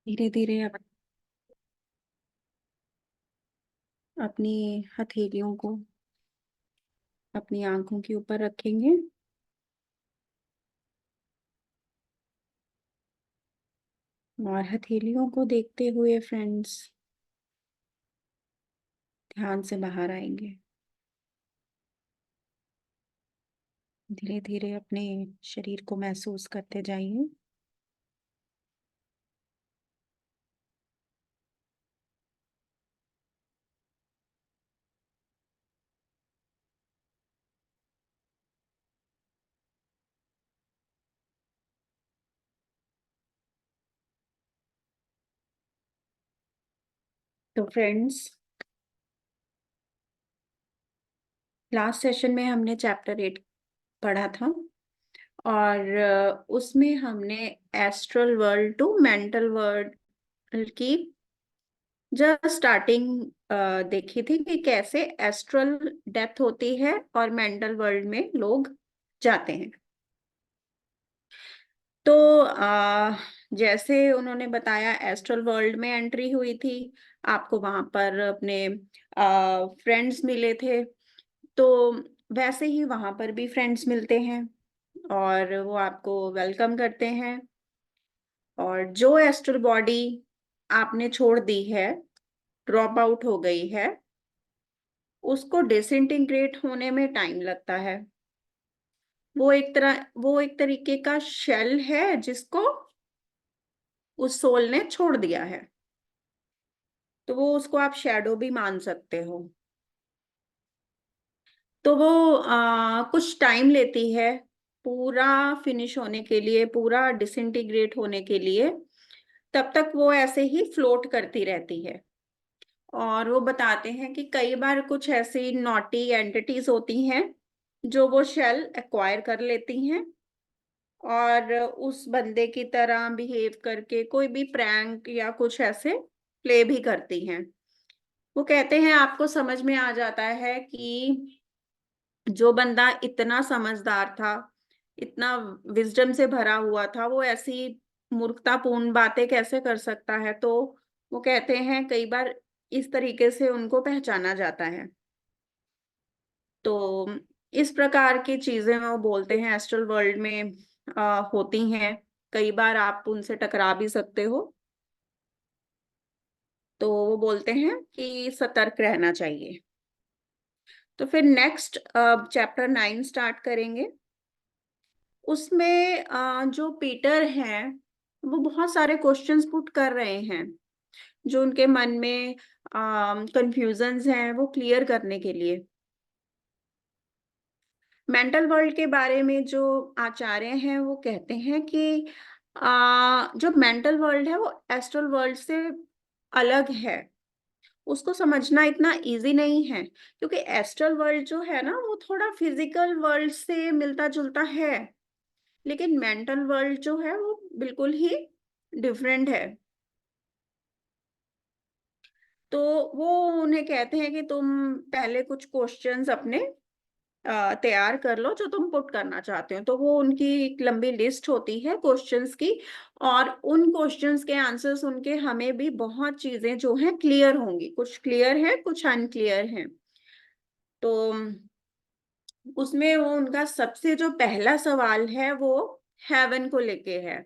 धीरे धीरे अपनी हथेलियों को अपनी आंखों के ऊपर रखेंगे और हथेलियों को देखते हुए फ्रेंड्स ध्यान से बाहर आएंगे। धीरे धीरे अपने शरीर को महसूस करते जाइए। तो फ्रेंड्स, लास्ट सेशन में हमने चैप्टर 8 पढ़ा था और उसमें हमने astral world to mental world की जस्ट स्टार्टिंग देखी थी कि कैसे एस्ट्रल डेथ होती है और मेंटल वर्ल्ड में लोग जाते हैं। तो जैसे उन्होंने बताया एस्ट्रल वर्ल्ड में एंट्री हुई थी, आपको वहां पर अपने फ्रेंड्स मिले थे। तो वैसे ही वहां पर भी फ्रेंड्स मिलते हैं और वो आपको वेलकम करते हैं। और जो एस्ट्रल बॉडी आपने छोड़ दी है, ड्रॉप आउट हो गई है, उसको डिसइंटीग्रेट होने में टाइम लगता है। वो एक तरीके का शेल है जिसको उस सोल ने छोड़ दिया है। तो वो उसको आप शैडो भी मान सकते हो। तो वो कुछ टाइम लेती है पूरा फिनिश होने के लिए, पूरा डिसइंटीग्रेट होने के लिए। तब तक वो ऐसे ही फ्लोट करती रहती है। और वो बताते हैं कि कई बार कुछ ऐसी नॉटी एंटिटीज होती हैं जो वो शेल एक्वायर कर लेती हैं और उस बंदे की तरह बिहेव करके कोई भी प्रैंक या कुछ ऐसे प्ले भी करती हैं। वो कहते हैं आपको समझ में आ जाता है कि जो बंदा इतना समझदार था, इतना विजडम से भरा हुआ था, वो ऐसी मूर्खतापूर्ण बातें कैसे कर सकता है। तो वो कहते हैं कई बार इस तरीके से उनको पहचाना जाता है। तो इस प्रकार की चीजें वो बोलते हैं एस्ट्रल वर्ल्ड में होती हैं। कई बार आप उनसे टकरा भी सकते हो। तो वो बोलते हैं कि सतर्क रहना चाहिए। तो फिर नेक्स्ट चैप्टर 9 स्टार्ट करेंगे। उसमें जो पीटर हैं वो बहुत सारे क्वेश्चंस पुट कर रहे हैं जो उनके मन में कंफ्यूजन्स हैं वो क्लियर करने के लिए। मेंटल वर्ल्ड के बारे में जो आचार्य हैं वो कहते हैं कि जो मेंटल वर्ल्ड है वो एस्ट्रल वर्ल्ड से अलग है। उसको समझना इतना इजी नहीं है क्योंकि एस्ट्रल वर्ल्ड जो है ना वो थोड़ा फिजिकल वर्ल्ड से मिलता जुलता है, लेकिन मेंटल वर्ल्ड जो है वो बिल्कुल ही डिफरेंट है। तो वो उन्हें कहते हैं कि तुम पहले कुछ क्वेश्चंस अपने तैयार कर लो जो तुम पुट करना चाहते हो। तो वो उनकी एक लंबी लिस्ट होती है क्वेश्चंस की और उन क्वेश्चंस के आंसर्स उनके हमें भी बहुत चीजें जो हैं क्लियर होंगी। कुछ क्लियर है, कुछ अनक्लियर है। तो उसमें वो उनका सबसे जो पहला सवाल है वो हेवन को लेके है।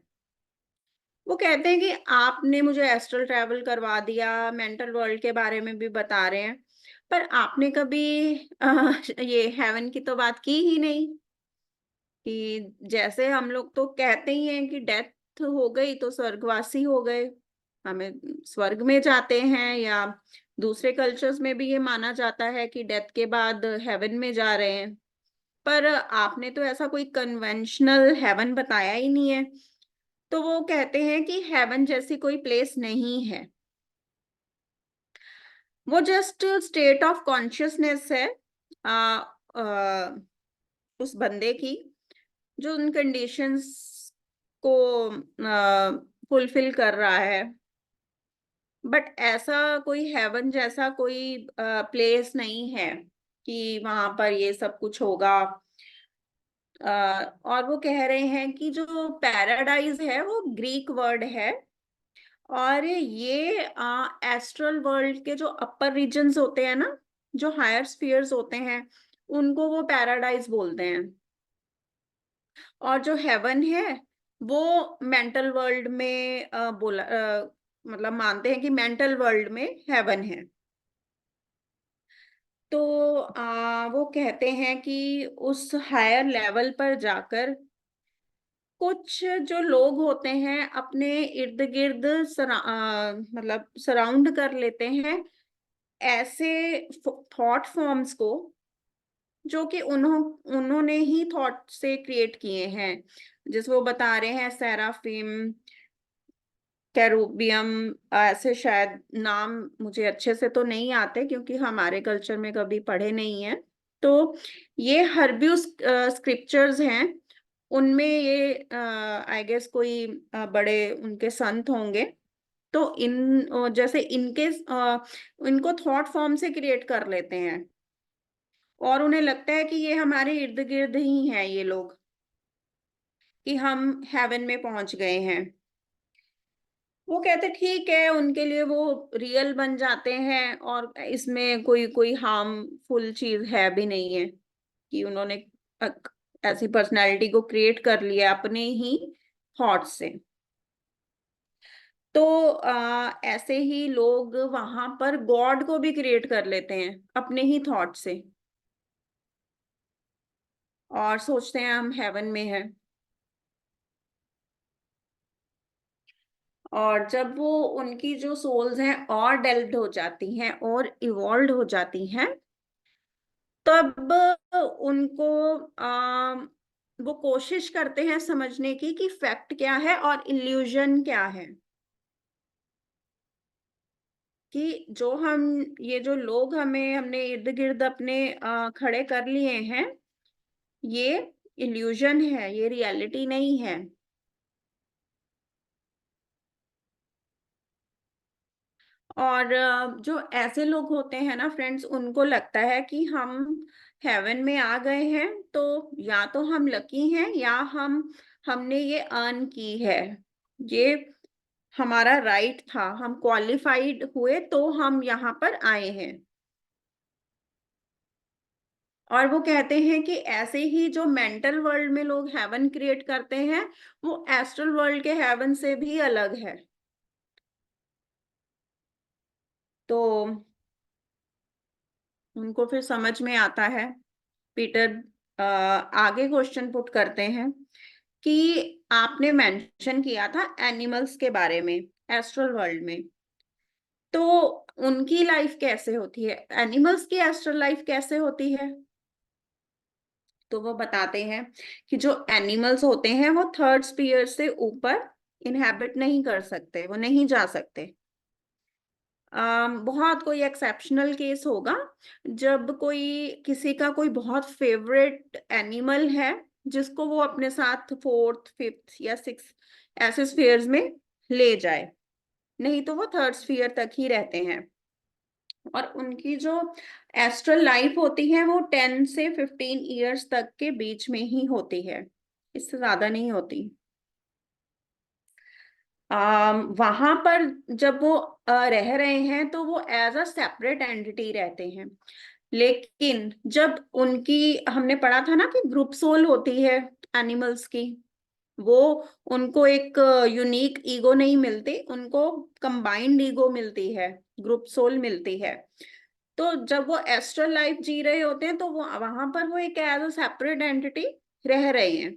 वो कहते हैं कि आपने मुझे एस्ट्रल ट्रैवल करवा दिया, मेंटल वर्ल्ड के बारे में भी बता रहे हैं, पर आपने कभी ये हेवन की तो बात की ही नहीं। कि जैसे हम लोग तो कहते ही हैं कि डेथ हो गई तो स्वर्गवासी हो गए, हमें स्वर्ग में जाते हैं, या दूसरे कल्चर्स में भी ये माना जाता है कि डेथ के बाद हेवन में जा रहे हैं। पर आपने तो ऐसा कोई कन्वेंशनल हेवन बताया ही नहीं है। तो वो कहते हैं कि हेवन जैसी कोई प्लेस नहीं है। वो जस्ट स्टेट ऑफ कॉन्शियसनेस है आ, आ, उस बंदे की जो उन कंडीशंस को फुलफिल कर रहा है। बट ऐसा कोई हेवन जैसा कोई प्लेस नहीं है कि वहां पर ये सब कुछ होगा। और वो कह रहे हैं कि जो पैराडाइज है वो ग्रीक वर्ड है और ये एस्ट्रल वर्ल्ड के जो अपर रीजन्स होते हैं ना, जो हायर स्फीयर्स होते हैं, उनको वो पैराडाइज बोलते हैं। और जो हेवन है वो मेंटल वर्ल्ड में मतलब मानते हैं कि मेंटल वर्ल्ड में हेवन है। तो वो कहते हैं कि उस हायर लेवल पर जाकर कुछ जो लोग होते हैं अपने इर्द गिर्द मतलब सराउंड कर लेते हैं ऐसे थॉट फॉर्म्स को, जो कि उन्होंने ही थॉट से क्रिएट किए हैं। जैसे वो बता रहे हैं सेराफिम, कैरूबियम, ऐसे शायद नाम मुझे अच्छे से तो नहीं आते क्योंकि हमारे कल्चर में कभी पढ़े नहीं है। तो ये हर्ब्यूस स्क्रिप्चर्स हैं, उनमें ये आई गेस कोई बड़े उनके संत होंगे। तो जैसे इनको थॉट फॉर्म से क्रिएट कर लेते हैं और उन्हें लगता है कि ये हमारे इर्द गिर्द ही हैं ये लोग, कि हम हेवन में पहुंच गए हैं। वो कहते ठीक है, उनके लिए वो रियल बन जाते हैं और इसमें कोई कोई हार्मफुल चीज है भी नहीं है कि उन्होंने ऐसी पर्सनालिटी को क्रिएट कर लिया अपने ही थॉट से। तो ऐसे ही लोग वहां पर गॉड को भी क्रिएट कर लेते हैं अपने ही थॉट से और सोचते हैं हम हेवन में हैं। और जब वो उनकी जो सोल्स हैं और डेल्व्ड हो जाती हैं और इवॉल्व हो जाती हैं, तब उनको वो कोशिश करते हैं समझने की कि फैक्ट क्या है और इल्यूजन क्या है। कि जो हम ये जो लोग हमने इर्द गिर्द अपने खड़े कर लिए हैं, ये इल्यूजन है, ये रियलिटी नहीं है। और जो ऐसे लोग होते हैं ना फ्रेंड्स, उनको लगता है कि हम हेवन में आ गए हैं, तो या तो हम लकी हैं या हमने ये अर्न की है, ये हमारा राइट था, हम क्वालिफाइड हुए तो हम यहाँ पर आए हैं। और वो कहते हैं कि ऐसे ही जो मेंटल वर्ल्ड में लोग हेवन क्रिएट करते हैं, वो एस्ट्रल वर्ल्ड के हेवन से भी अलग है। तो उनको फिर समझ में आता है। पीटर आगे क्वेश्चन पुट करते हैं कि आपने मेंशन किया था एनिमल्स के बारे में एस्ट्रल वर्ल्ड में, तो उनकी लाइफ कैसे होती है, एनिमल्स की एस्ट्रल लाइफ कैसे होती है? तो वो बताते हैं कि जो एनिमल्स होते हैं वो थर्ड स्पीयर से ऊपर इनहेबिट नहीं कर सकते, वो नहीं जा सकते। बहुत कोई एक्सेप्शनल केस होगा जब कोई किसी का कोई बहुत फेवरेट एनिमल है जिसको वो अपने साथ फोर्थ फिफ्थ या सिक्स ऐसे स्फीयर्स में ले जाए, नहीं तो वो थर्ड स्फीयर तक ही रहते हैं। और उनकी जो एस्ट्रल लाइफ होती है वो 10 से 15 इयर्स तक के बीच में ही होती है, इससे ज्यादा नहीं होती। वहां पर जब वो रह रहे हैं तो वो एज अ सेपरेट एंटिटी रहते हैं। लेकिन जब उनकी, हमने पढ़ा था ना कि ग्रुप सोल होती है एनिमल्स की, वो उनको एक यूनिक ईगो नहीं मिलती, उनको कंबाइंड ईगो मिलती है, ग्रुप सोल मिलती है। तो जब वो एस्ट्रल लाइफ जी रहे होते हैं तो वो वहां पर वो एक एज अ सेपरेट एंटिटी रह रहे हैं।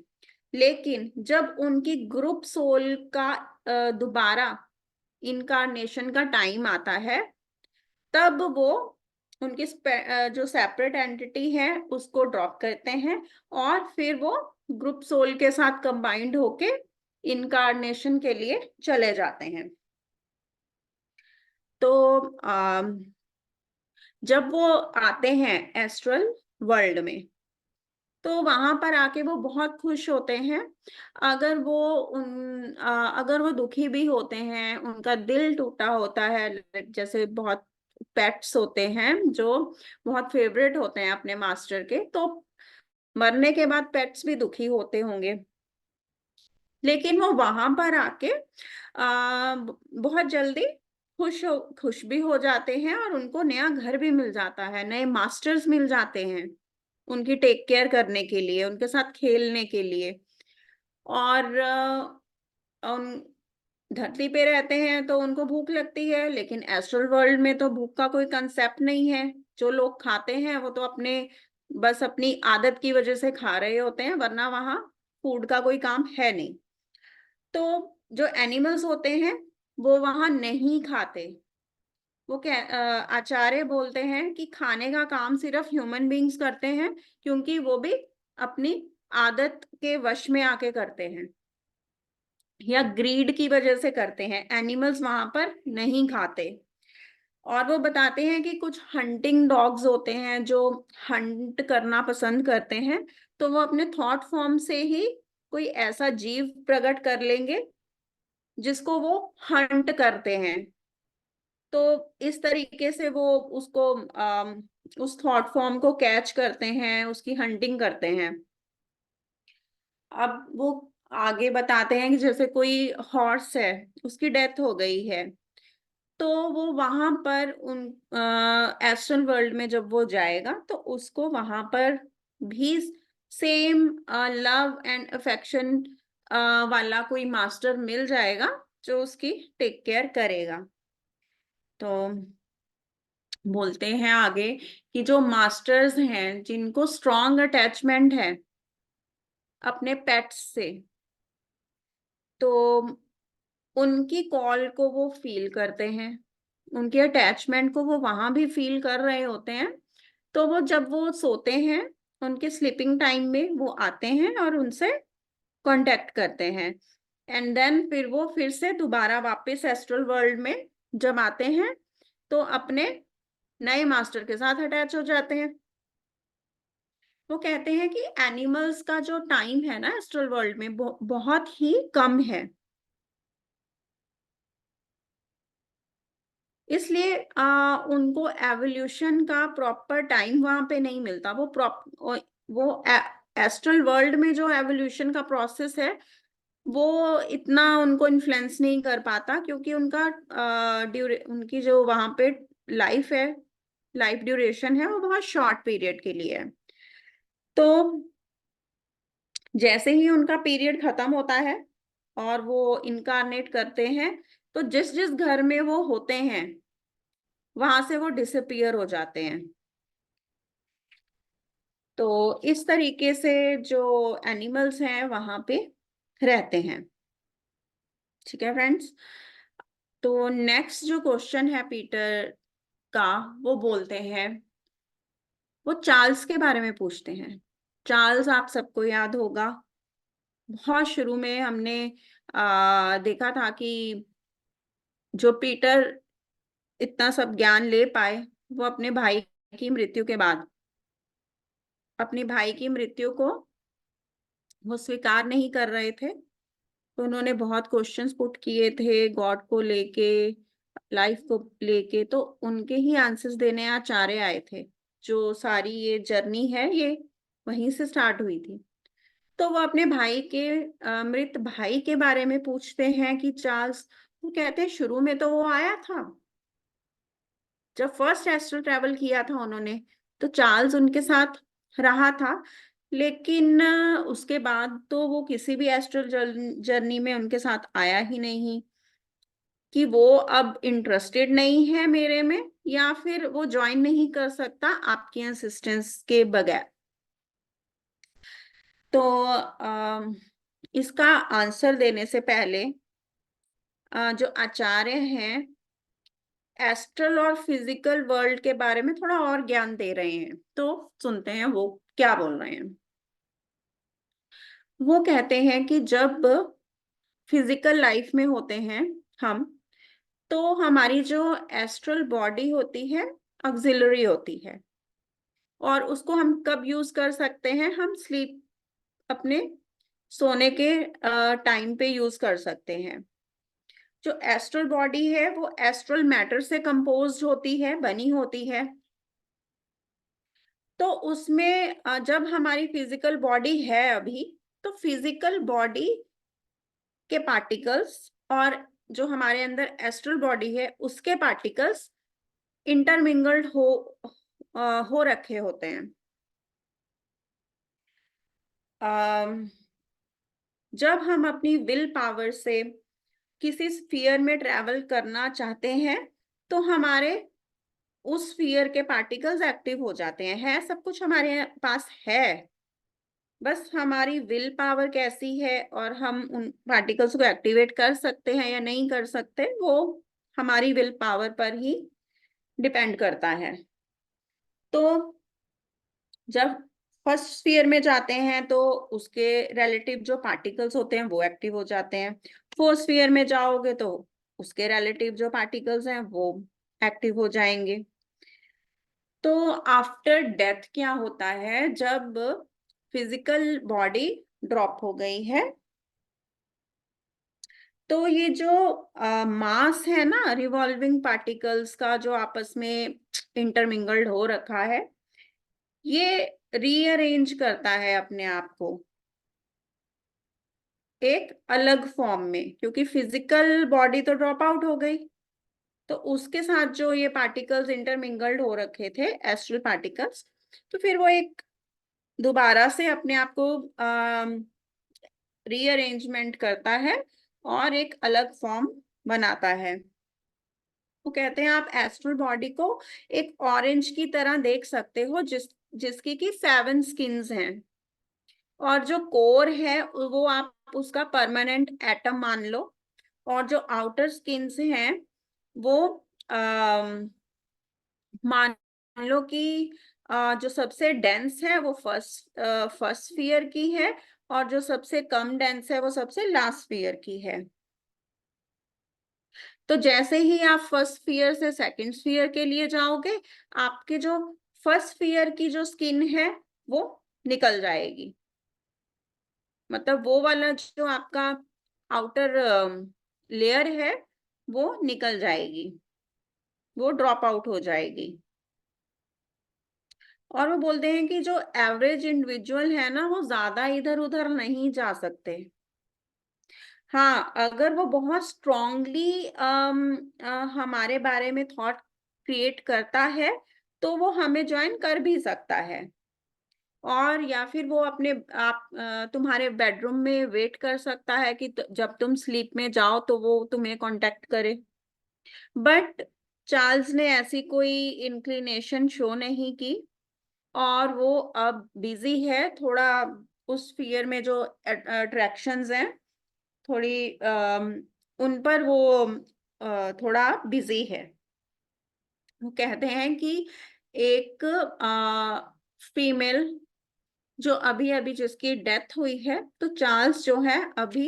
लेकिन जब उनकी ग्रुप सोल का दोबारा इनकारनेशन का टाइम आता है, तब वो उनकी जो सेपरेट एंटिटी है उसको ड्रॉप करते हैं और फिर वो ग्रुप सोल के साथ कंबाइंड होके इनकारनेशन के लिए चले जाते हैं। तो जब वो आते हैं एस्ट्रल वर्ल्ड में, तो वहां पर आके वो बहुत खुश होते हैं। अगर वो अगर वो दुखी भी होते हैं, उनका दिल टूटा होता है, जैसे बहुत पेट्स होते हैं जो बहुत फेवरेट होते हैं अपने मास्टर के, तो मरने के बाद पेट्स भी दुखी होते होंगे। लेकिन वो वहां पर आके बहुत जल्दी खुश भी हो जाते हैं और उनको नया घर भी मिल जाता है, नए मास्टर्स मिल जाते हैं उनकी टेक केयर करने के लिए, उनके साथ खेलने के लिए। और उन धरती पे रहते हैं तो उनको भूख लगती है, लेकिन एस्ट्रल वर्ल्ड में तो भूख का कोई कंसेप्ट नहीं है। जो लोग खाते हैं वो तो अपने बस अपनी आदत की वजह से खा रहे होते हैं, वरना वहां फूड का कोई काम है नहीं। तो जो एनिमल्स होते हैं वो वहां नहीं खाते। वो आचार्य बोलते हैं कि खाने का काम सिर्फ ह्यूमन बींग्स करते हैं, क्योंकि वो भी अपनी आदत के वश में आके करते हैं या ग्रीड की वजह से करते हैं। एनिमल्स वहां पर नहीं खाते। और वो बताते हैं कि कुछ हंटिंग डॉग्स होते हैं जो हंट करना पसंद करते हैं, तो वो अपने थॉट फॉर्म से ही कोई ऐसा जीव प्रकट कर लेंगे जिसको वो हंट करते हैं। तो इस तरीके से वो उसको उस थॉट फॉर्म को कैच करते हैं, उसकी हंटिंग करते हैं। अब वो आगे बताते हैं कि जैसे कोई हॉर्स है, उसकी डेथ हो गई है, तो वो वहां पर उन एस्ट्रल वर्ल्ड में जब वो जाएगा तो उसको वहां पर भी सेम लव एंड अफेक्शन वाला कोई मास्टर मिल जाएगा जो उसकी टेक केयर करेगा। तो बोलते हैं आगे कि जो मास्टर्स हैं जिनको स्ट्रॉन्ग अटैचमेंट है अपने पेट्स से, तो उनकी कॉल को वो फील करते हैं, उनके अटैचमेंट को वो वहां भी फील कर रहे होते हैं। तो वो जब वो सोते हैं उनके स्लीपिंग टाइम में वो आते हैं और उनसे कांटेक्ट करते हैं। एंड देन फिर वो फिर से दोबारा वापस एस्ट्रल वर्ल्ड में जब आते हैं तो अपने नए मास्टर के साथ अटैच हो जाते हैं। वो कहते हैं कि एनिमल्स का जो टाइम है ना एस्ट्रल वर्ल्ड में बहुत ही कम है, इसलिए उनको एवोल्यूशन का प्रॉपर टाइम वहां पे नहीं मिलता। वो एस्ट्रल वर्ल्ड में जो एवोल्यूशन का प्रोसेस है वो इतना उनको इन्फ्लुएंस नहीं कर पाता, क्योंकि उनकी जो वहां पे लाइफ है, लाइफ ड्यूरेशन है, वो बहुत शॉर्ट पीरियड के लिए है। तो जैसे ही उनका पीरियड खत्म होता है और वो इनकारनेट करते हैं, तो जिस जिस घर में वो होते हैं वहां से वो डिसअपियर हो जाते हैं। तो इस तरीके से जो एनिमल्स हैं वहां पे रहते हैं। ठीक है फ्रेंड्स। तो नेक्स्ट जो क्वेश्चन है पीटर का, वो बोलते हैं, वो चार्ल्स के बारे में पूछते हैं। चार्ल्स आप सबको याद होगा, बहुत शुरू में हमने देखा था कि जो पीटर इतना सब ज्ञान ले पाए वो अपने भाई की मृत्यु के बाद। अपने भाई की मृत्यु को वो स्वीकार नहीं कर रहे थे, तो उन्होंने बहुत क्वेश्चंस पुट किए थे गॉड को लेके, लाइफ को लेके। तो उनके ही आंसर्स देने आचार्य आए थे। जो सारी ये जर्नी है ये वहीं से स्टार्ट हुई थी। तो वो अपने भाई के मृत भाई के बारे में पूछते हैं कि चार्ल्स, वो कहते हैं शुरू में तो वो आया था, जब फर्स्ट एस्ट्रल ट्रैवल किया था उन्होंने तो चार्ल्स उनके साथ रहा था, लेकिन उसके बाद तो वो किसी भी एस्ट्रल जर्नी में उनके साथ आया ही नहीं। कि वो अब इंटरेस्टेड नहीं है मेरे में, या फिर वो ज्वाइन नहीं कर सकता आपके असिस्टेंस के बगैर। तो इसका आंसर देने से पहले जो आचार्य हैं एस्ट्रल और फिजिकल वर्ल्ड के बारे में थोड़ा और ज्ञान दे रहे हैं, तो सुनते हैं वो क्या बोल रहे हैं। वो कहते हैं कि जब फिजिकल लाइफ में होते हैं हम, तो हमारी जो एस्ट्रल बॉडी होती है ऑक्सिलरी होती है, और उसको हम कब यूज कर सकते हैं, हम स्लीप, अपने सोने के टाइम पे यूज कर सकते हैं। जो एस्ट्रल बॉडी है वो एस्ट्रल मैटर से कंपोज होती है, बनी होती है। तो उसमें जब हमारी फिजिकल बॉडी है अभी, तो फिजिकल बॉडी के पार्टिकल्स और जो हमारे अंदर एस्ट्रल बॉडी है उसके पार्टिकल्स इंटरमिंगल्ड हो रखे होते हैं। जब हम अपनी विल पावर से किसी स्फीयर में ट्रेवल करना चाहते हैं तो हमारे उस स्फीयर के पार्टिकल्स एक्टिव हो जाते हैं। सब कुछ हमारे पास है, बस हमारी विल पावर कैसी है और हम उन पार्टिकल्स को एक्टिवेट कर सकते हैं या नहीं कर सकते, वो हमारी विल पावर पर ही डिपेंड करता है। तो जब फर्स्ट स्फीयर में जाते हैं तो उसके रिलेटिव जो पार्टिकल्स होते हैं वो एक्टिव हो जाते हैं। फोर्थ स्फीयर में जाओगे तो उसके रिलेटिव जो पार्टिकल्स हैं वो एक्टिव हो जाएंगे। तो आफ्टर डेथ क्या होता है, जब फिजिकल बॉडी ड्रॉप हो गई है तो ये जो मास है ना रिवॉल्विंग पार्टिकल्स का जो आपस में इंटरमिंगल्ड हो रखा है, ये रीअरेंज करता है अपने आप को एक अलग फॉर्म में, क्योंकि फिजिकल बॉडी तो ड्रॉप आउट हो गई, तो उसके साथ जो ये पार्टिकल्स इंटरमिंगल्ड हो रखे थे एस्ट्रल पार्टिकल्स, तो फिर वो एक दोबारा से अपने आप को रीअरेंजमेंट करता है और एक अलग फॉर्म बनाता है। वो कहते हैं आप एस्ट्रल बॉडी को एक ऑरेंज की तरह देख सकते हो जिसकी की 7 स्किन्स हैं, और जो कोर है वो आप उसका परमानेंट एटम मान लो, और जो आउटर स्किन्स हैं वो मान लो कि जो सबसे डेंस है वो फर्स्ट स्फीयर की है, और जो सबसे कम डेंस है वो सबसे लास्ट स्फीयर की है। तो जैसे ही आप फर्स्ट स्फीयर से सेकंड स्फीयर के लिए जाओगे, आपके जो फर्स्ट स्फीयर की जो स्किन है वो निकल जाएगी, मतलब वो वाला जो आपका आउटर लेयर है वो निकल जाएगी, वो ड्रॉप आउट हो जाएगी। और वो बोलते हैं कि जो एवरेज इंडिविजुअल है ना वो ज्यादा इधर उधर नहीं जा सकते। हाँ, अगर वो बहुत स्ट्रांगली हमारे बारे में थॉट क्रिएट करता है तो वो हमें ज्वाइन कर भी सकता है, और या फिर वो अपने आप तुम्हारे बेडरूम में वेट कर सकता है कि जब तुम स्लीप में जाओ तो वो तुम्हें कांटेक्ट करे। बट चार्ल्स ने ऐसी कोई इंक्लिनेशन शो नहीं की, और वो अब बिजी है थोड़ा, उस फियर में जो अट्रैक्शंस हैं थोड़ी उन पर वो थोड़ा बिजी है। वो कहते हैं कि एक फीमेल जो अभी अभी जिसकी डेथ हुई है, तो चार्ल्स जो है अभी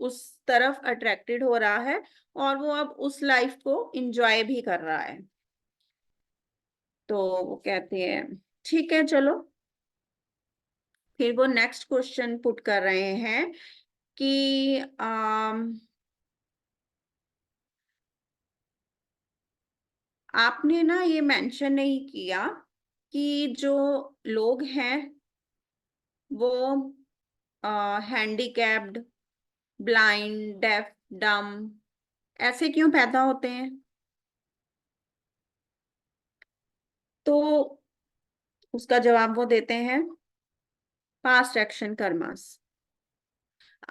उस तरफ अट्रैक्टेड हो रहा है और वो अब उस लाइफ को एंजॉय भी कर रहा है। तो वो कहते हैं ठीक है चलो, फिर वो नेक्स्ट क्वेश्चन पुट कर रहे हैं कि आपने ना ये मेंशन नहीं किया कि जो लोग हैं वो हैंडीकैप्ड, ब्लाइंड, डेफ, डम ऐसे क्यों पैदा होते हैं। तो उसका जवाब वो देते हैं पास्ट एक्शन कर्मास।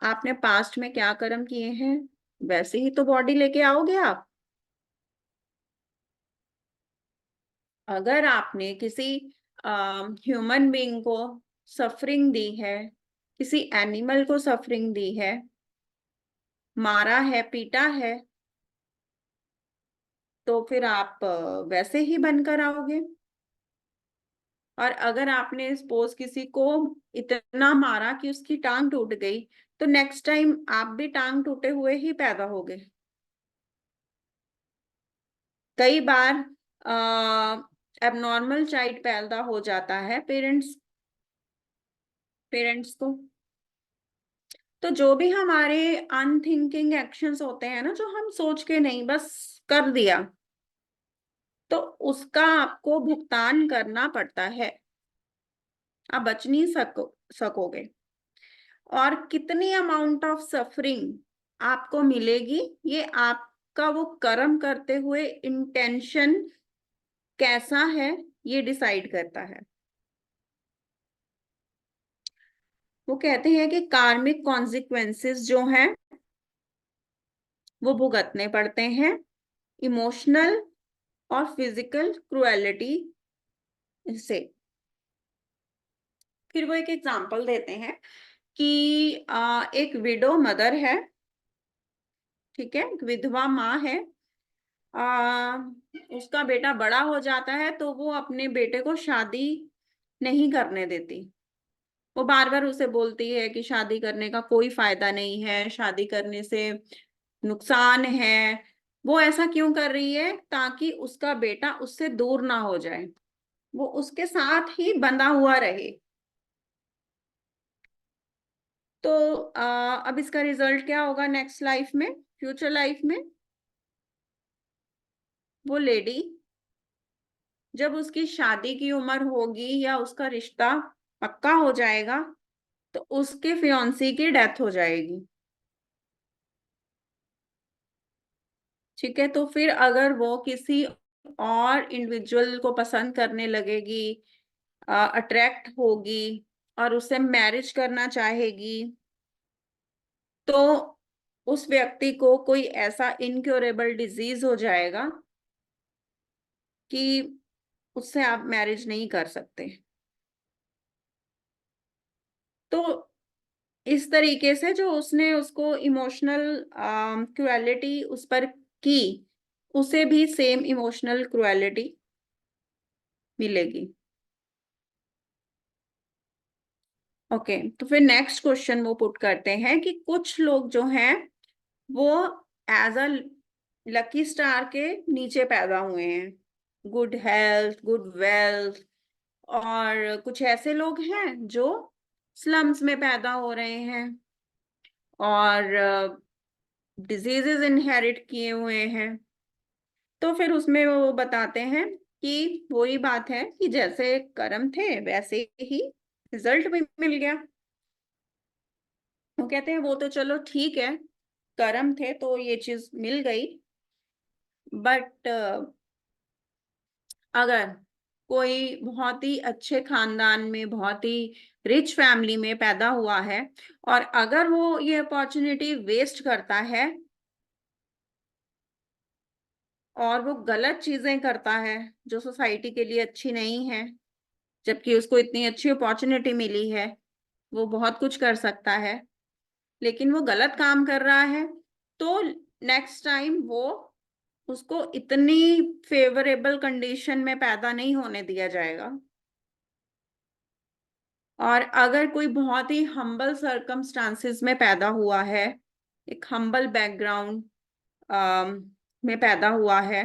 आपने पास्ट में क्या कर्म किए हैं वैसे ही तो बॉडी लेके आओगे आप। अगर आपने किसी ह्यूमन बीइंग को सफरिंग दी है, किसी एनिमल को सफरिंग दी है, मारा है, पीटा है, तो फिर आप वैसे ही बनकर आओगे। और अगर आपने सपोज किसी को इतना मारा कि उसकी टांग टूट गई, तो नेक्स्ट टाइम आप भी टांग टूटे हुए ही पैदा होगे। कई बार एबनॉर्मल चाइल्ड पैदा हो जाता है पेरेंट्स पेरेंट्स को। तो जो भी हमारे अनथिंकिंग एक्शंस होते हैं ना, जो हम सोच के नहीं बस कर दिया, तो उसका आपको भुगतान करना पड़ता है, आप बच नहीं सकोगे। और कितनी अमाउंट ऑफ सफरिंग आपको मिलेगी, ये आपका वो कर्म करते हुए इंटेंशन कैसा है ये डिसाइड करता है। वो कहते हैं कि कार्मिक कॉन्सिक्वेंसेस जो हैं वो भुगतने पड़ते हैं, इमोशनल और फिजिकल क्रुएलिटी से। फिर वो एक एग्जांपल देते हैं कि एक विडो मदर है, ठीक है, एक विधवा माँ है। आ, उसका बेटा बड़ा हो जाता है तो वो अपने बेटे को शादी नहीं करने देती। वो बार बार उसे बोलती है कि शादी करने का कोई फायदा नहीं है, शादी करने से नुकसान है। वो ऐसा क्यों कर रही है? ताकि उसका बेटा उससे दूर ना हो जाए, वो उसके साथ ही बंधा हुआ रहे। तो अब इसका रिजल्ट क्या होगा नेक्स्ट लाइफ में, फ्यूचर लाइफ में? वो लेडी जब उसकी शादी की उम्र होगी या उसका रिश्ता पक्का हो जाएगा तो उसके फियांसी की डेथ हो जाएगी। ठीक है, तो फिर अगर वो किसी और इंडिविजुअल को पसंद करने लगेगी, अट्रैक्ट होगी और उससे मैरिज करना चाहेगी, तो उस व्यक्ति को कोई ऐसा इनक्योरेबल डिजीज हो जाएगा कि उससे आप मैरिज नहीं कर सकते। तो इस तरीके से जो उसने उसको इमोशनल क्रुएलिटी उस पर की, उसे भी सेम इमोशनल क्रुएलिटी मिलेगी। ओके, तो फिर नेक्स्ट क्वेश्चन वो पुट करते हैं कि कुछ लोग जो हैं वो एज अ लकी स्टार के नीचे पैदा हुए हैं, गुड हेल्थ, गुड वेल्थ, और कुछ ऐसे लोग हैं जो स्लम्स में पैदा हो रहे हैं और डिजीजेस इनहेरिट किए हुए हैं। तो फिर उसमें वो बताते हैं कि वही बात है कि जैसे कर्म थे वैसे ही रिजल्ट भी मिल गया। वो कहते हैं वो तो चलो ठीक है, कर्म थे तो ये चीज मिल गई, बट अगर कोई बहुत ही अच्छे खानदान में, बहुत ही रिच फैमिली में पैदा हुआ है और अगर वो ये अपॉर्चुनिटी वेस्ट करता है और वो गलत चीजें करता है जो सोसाइटी के लिए अच्छी नहीं है, जबकि उसको इतनी अच्छी अपॉर्चुनिटी मिली है, वो बहुत कुछ कर सकता है, लेकिन वो गलत काम कर रहा है, तो नेक्स्ट टाइम वो उसको इतनी फेवरेबल कंडीशन में पैदा नहीं होने दिया जाएगा। और अगर कोई बहुत ही हम्बल सर्कमस्टांसिस में पैदा हुआ है, एक हम्बल बैकग्राउंड में पैदा हुआ है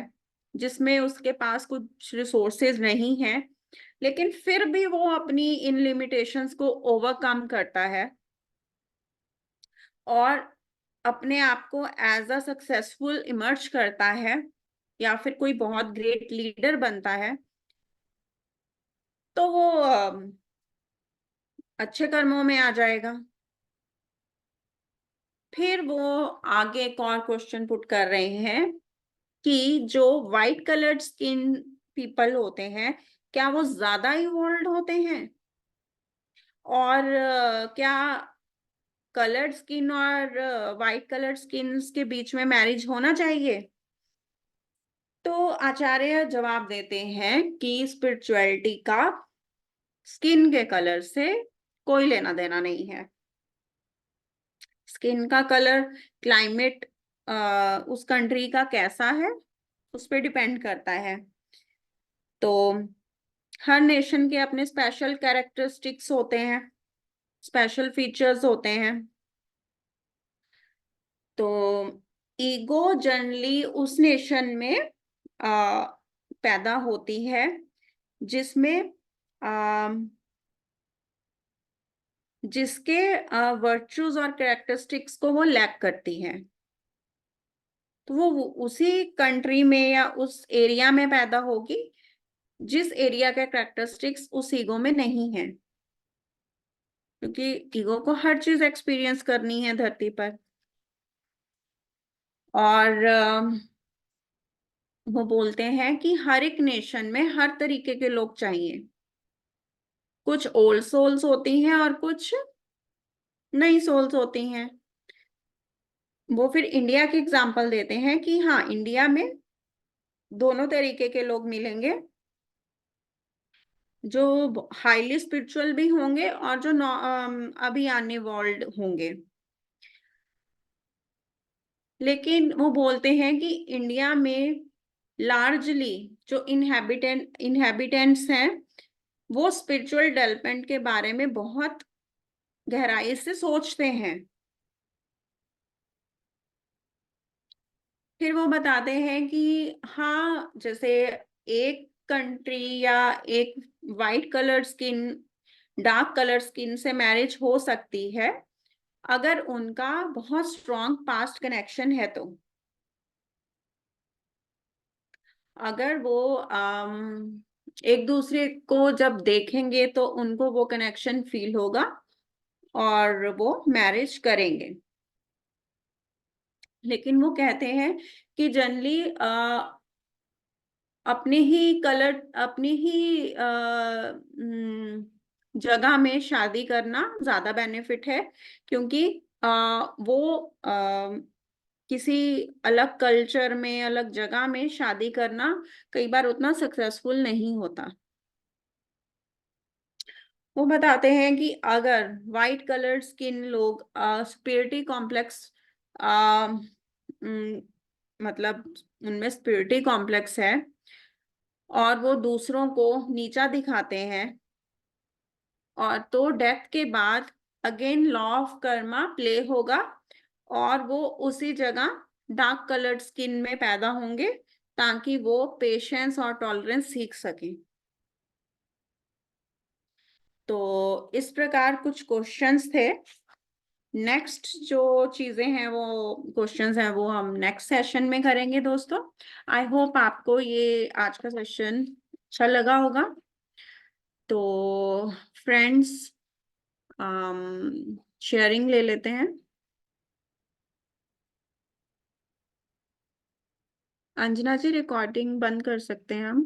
जिसमें उसके पास कुछ रिसोर्सेज नहीं है, लेकिन फिर भी वो अपनी इन लिमिटेशंस को ओवरकम करता है और अपने आप को एज अ सक्सेसफुल इमर्ज करता है या फिर कोई बहुत ग्रेट लीडर बनता है, तो वो अच्छे कर्मों में आ जाएगा। फिर वो आगे एक और क्वेश्चन पुट कर रहे हैं कि जो वाइट कलर्ड स्किन पीपल होते हैं, क्या वो ज्यादा इवॉल्व होते हैं? और क्या कलर्ड स्किन और वाइट कलर्ड स्किन के बीच में मैरिज होना चाहिए? तो आचार्य जवाब देते हैं कि स्पिरिचुअलिटी का स्किन के कलर से कोई लेना देना नहीं है। स्किन का कलर क्लाइमेट उस कंट्री का कैसा है उस पर डिपेंड करता है। तो हर नेशन के अपने स्पेशल कैरेक्टरिस्टिक्स होते हैं, स्पेशल फीचर्स होते हैं। तो ईगो जनरली उस नेशन में पैदा होती है जिसमें आ, जिसके वर्चूज और कैरेक्टरिस्टिक्स को वो लैक करती है। तो वो उसी कंट्री में या उस एरिया में पैदा होगी जिस एरिया के कैरेक्टरिस्टिक्स उस ईगो में नहीं है, क्योंकि ईगो को हर चीज एक्सपीरियंस करनी है धरती पर। और वो बोलते हैं कि हर एक नेशन में हर तरीके के लोग चाहिए। कुछ ओल्ड सोल्स होती हैं और कुछ नई सोल्स होती हैं। वो फिर इंडिया के एग्जांपल देते हैं कि हाँ, इंडिया में दोनों तरीके के लोग मिलेंगे, जो हाईली स्पिरिचुअल भी होंगे और जो अभी आने वर्ल्ड होंगे। लेकिन वो बोलते हैं कि इंडिया में लार्जली जो इनहेबिटेंट्स हैं, वो स्पिरिचुअल डेवलपमेंट के बारे में बहुत गहराई से सोचते हैं। फिर वो बताते हैं कि हाँ, जैसे एक कंट्री या एक white colour skin, dark colour skin से मैरिज हो सकती है अगर उनका बहुत स्ट्रॉन्ग पास्ट कनेक्शन है। तो अगर वो एक दूसरे को जब देखेंगे तो उनको वो कनेक्शन फील होगा और वो मैरिज करेंगे। लेकिन वो कहते हैं कि जनरली अपने ही कलर, अपनी ही जगह में शादी करना ज्यादा बेनिफिट है, क्योंकि वो किसी अलग कल्चर में, अलग जगह में शादी करना कई बार उतना सक्सेसफुल नहीं होता। वो बताते हैं कि अगर वाइट कलर स्किन लोग स्पिरिटी कॉम्प्लेक्स, मतलब उनमें स्पिरिटी कॉम्प्लेक्स है और वो दूसरों को नीचा दिखाते हैं, और तो डेथ के बाद again law of Karma play होगा और वो उसी जगह डार्क कलर्ड स्किन में पैदा होंगे ताकि वो पेशेंस और टॉलरेंस सीख सकें। तो इस प्रकार कुछ क्वेश्चंस थे। नेक्स्ट जो चीजें हैं, वो क्वेश्चंस हैं, वो हम नेक्स्ट सेशन में करेंगे दोस्तों। आई होप आपको ये आज का सेशन अच्छा लगा होगा। तो फ्रेंड्स, शेयरिंग ले लेते हैं। अंजना जी, रिकॉर्डिंग बंद कर सकते हैं हम?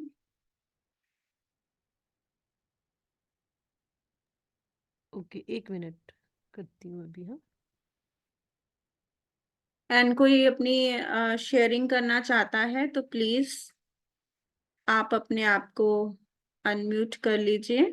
ओके, 1 मिनट करती हूँ अभी। हाँ, एंड कोई अपनी शेयरिंग करना चाहता है तो प्लीज आप अपने आप को अनम्यूट कर लीजिए।